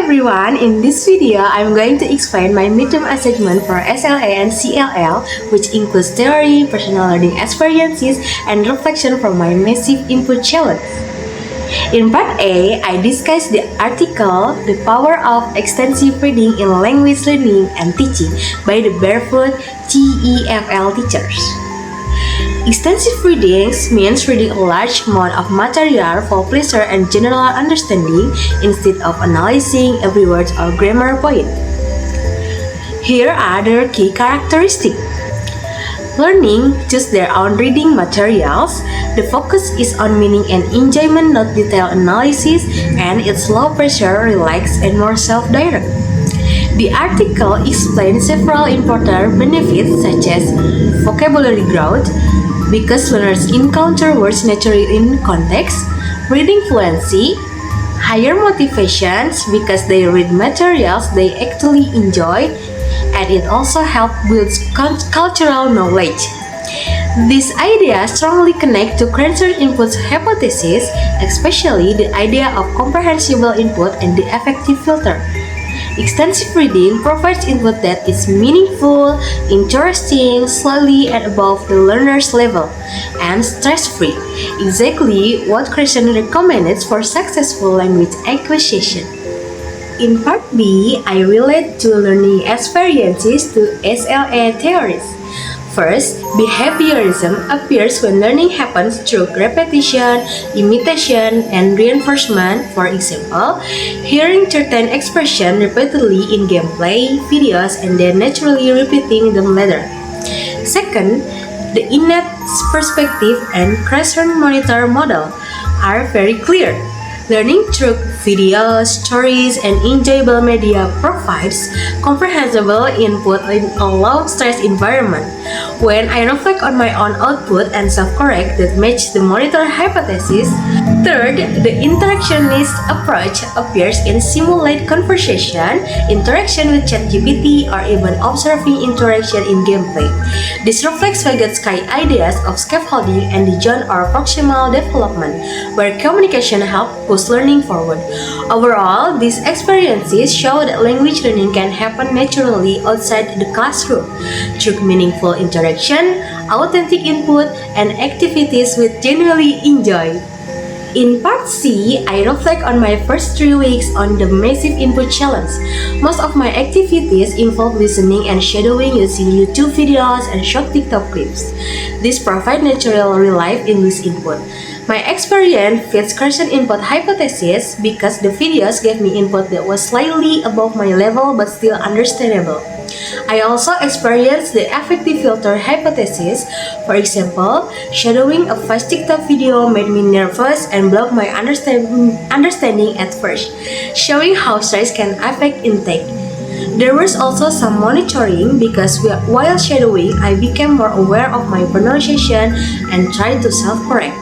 everyone, in this video I'm going to explain my midterm assignment for SLA and CLL, which includes theory, personal learning experiences, and reflection from my massive input challenge. In part A, I discussed the article The Power of Extensive Reading in Language Learning and Teaching by the Barefoot TEFL teachers. Extensive reading means reading a large amount of material for pleasure and general understanding instead of analyzing every word or grammar point. Here are the key characteristics. Learning choose their own reading materials. The focus is on meaning and enjoyment, not detailed analysis, and it's low pressure, relaxed, and more self-direct. The article explains several important benefits such as vocabulary growth, because learners encounter words naturally in context, reading fluency, higher motivations because they read materials they actually enjoy, and it also helps build cultural knowledge. These ideas strongly connect to Crancher Input's hypothesis, especially the idea of comprehensible input and the effective filter. Extensive reading provides input that is meaningful, interesting, slightly and above the learner's level, and stress-free, exactly what Christian recommends for successful language acquisition. In part B, I relate to learning experiences to SLA theories. First, behaviorism appears when learning happens through repetition, imitation, and reinforcement. For example, hearing certain expressions repeatedly in gameplay, videos, and then naturally repeating them later. Second, the innate perspective and Crescent monitor model are very clear. Learning through videos, stories, and enjoyable media provides comprehensible input in a low-stress environment. When I reflect on my own output and self-correct that match the monitor hypothesis. Third, the interactionist approach appears in simulate conversation, interaction with ChatGPT, or even observing interaction in gameplay. This reflects Vygotski's ideas of scaffolding and the zone or proximal development, where communication helps push learning forward. Overall, these experiences show that language learning can happen naturally outside the classroom through meaningful interaction, authentic input, and activities we genuinely enjoy. In part C, I reflect on my first 3 weeks on the massive input challenge. Most of my activities involve listening and shadowing using YouTube videos and short TikTok clips. This provides natural real-life English input. My experience fits Crescent Input hypothesis because the videos gave me input that was slightly above my level but still understandable. I also experienced the effective filter hypothesis. For example, shadowing a fast TikTok video made me nervous and blocked my understanding at first, showing how stress can affect intake. There was also some monitoring because while shadowing, I became more aware of my pronunciation and tried to self-correct.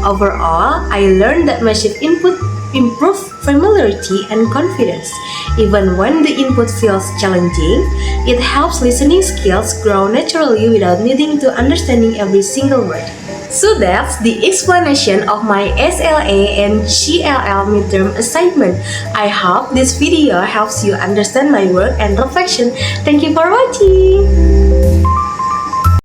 Overall, I learned that massive input improves familiarity and confidence. Even when the input feels challenging, it helps listening skills grow naturally without needing to understanding every single word. So that's the explanation of my SLA and CLL midterm assignment. I hope this video helps you understand my work and reflection. Thank you for watching!